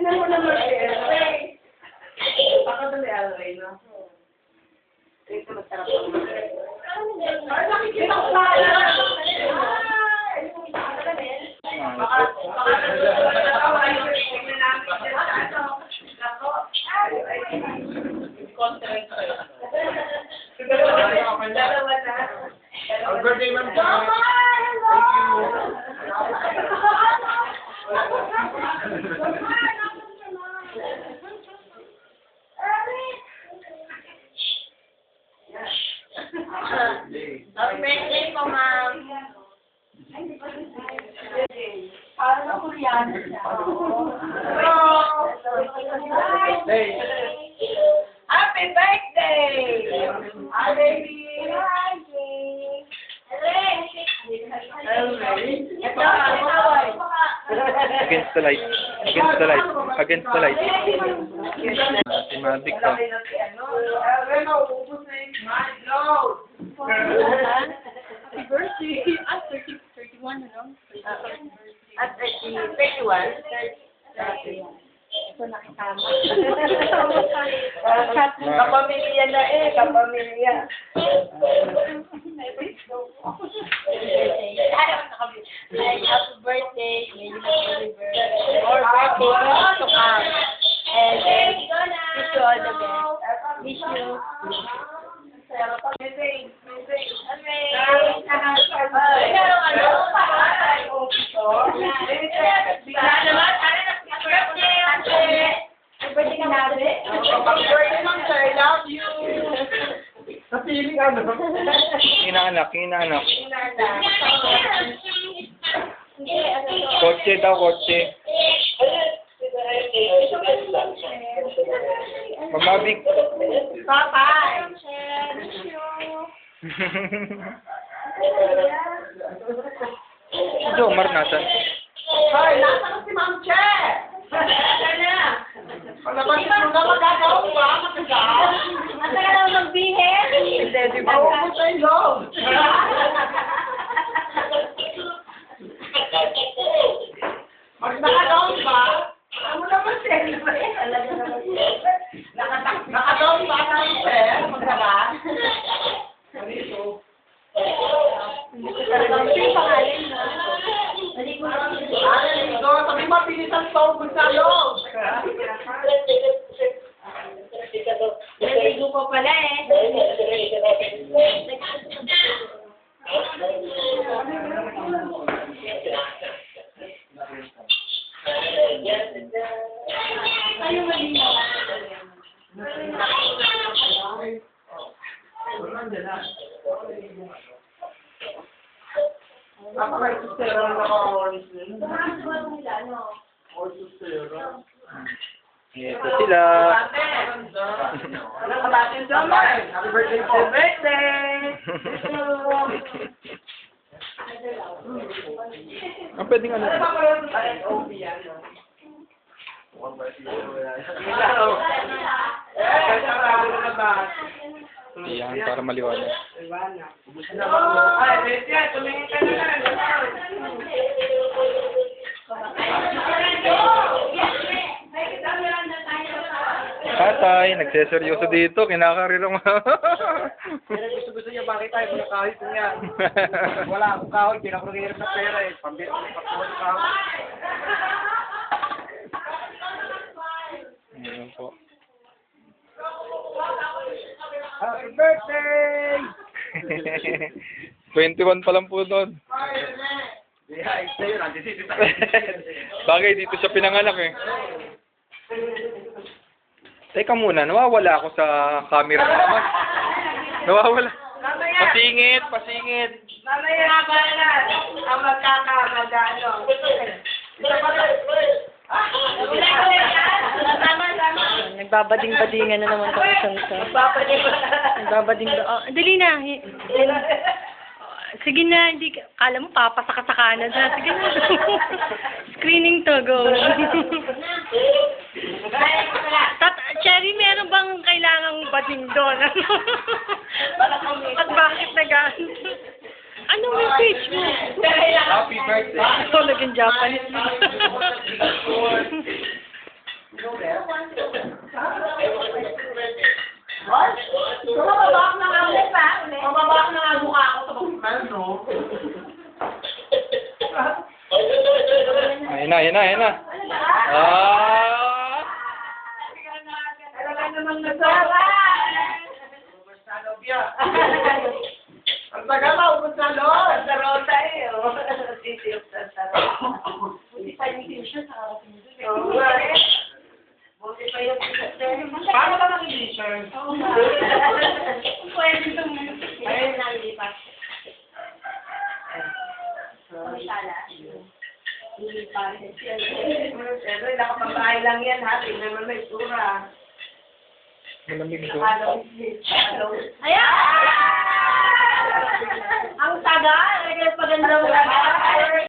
Tingnan mo naman si Elray. Baka dali Elray, no? Ito masarap naman. Ay, nakikita ko pa! Birthday, ma'am. Happy birthday po, ma'am. Parang na Koreano siya. Hey. Happy birthday! Hi, baby! Hi, Against the light. Against the light. Against the light. Si Mavic ka. Happy birthday! Ah, 31, ano? At 31. Ito nakitama. Kapamilya na eh, kapamilya. Happy birthday! May you deliver more birthdays to come. And wish you all the best. Wish you. Napiling ano? Inaanak, inaanak. Kotse daw, kotse. Mamabik. Bye-bye. Si Jomar nasan? Hoy, nasaan si Ma'am Che? Nasaan na? Palabasin mo na magagawa ba? Magagawa? Asa ka naman magbihin? Hindi, di ba? Oo, sa ilog. Nakagawa ba? Ano naman, siyempre? Nakagawa ba ang sir? Magdala? Ano ito? Ano yung pangalan mo? Aligo, sabi mo, pinisan pa ako sa loob. Naligo pa pala eh. Ano maligo? Ako may sustera na naka-orange din. Ito sila. Ano ka natin sa man? Happy birthday po. Happy birthday! Ang pwedeng ano? Ano ba yung OB yan? Yan, para maliwanag. Ay, Bestia, tumingin ka na. Tatay, nagseseryoso dito. Kinakarirong. Pero gusto niya bakit tayo mga kahit niya. Wala akong kahoy, pinakahirap na pera eh. Pambili ko ng patuloy ng kahoy. Ayan po. Happy birthday! 21 pa lang po doon. Yeah, ito yun. Antisipit tayo. Bagay, dito siya pinanganak eh. Teka muna, nawawala ako sa camera naman. Nawawala. Pasingit, pasingit. Mamaya na ba na? Ang magkakamagano. Isa pa rin. Nagbabading-badingan na naman kami sa nagbabading dali na. Sige na, hindi kala mo papasa ka sa Canada. Sige na. Screening to, go. Cherry, meron bang kailangang bading doon? At bakit nag-ano? Ano message mo? Happy birthday! Ako naging Japanese. Tumababak na nga ulit pa. Tumababak na nga mukha ako sa pagkimal, no? Ayun na, ayun na, ayun na. Ah! Talaga namang nagsawa. Ang tagal na, ubos na loob. Santa Rosa eh, oh. City of Santa Rosa. Buti pa yung t-shirt, nakarating doon eh. Oo nga eh. Buti pa yung t-shirt eh. Paano ba nang t-shirt? Oo nga. Pwede itong ayun na lipat. Pagkala. Lipat. Pero nakapagbahay lang yan ha. Tingnan mo na itsura. Malamig doon. Ayan! Ang taga! Paganda mo lang.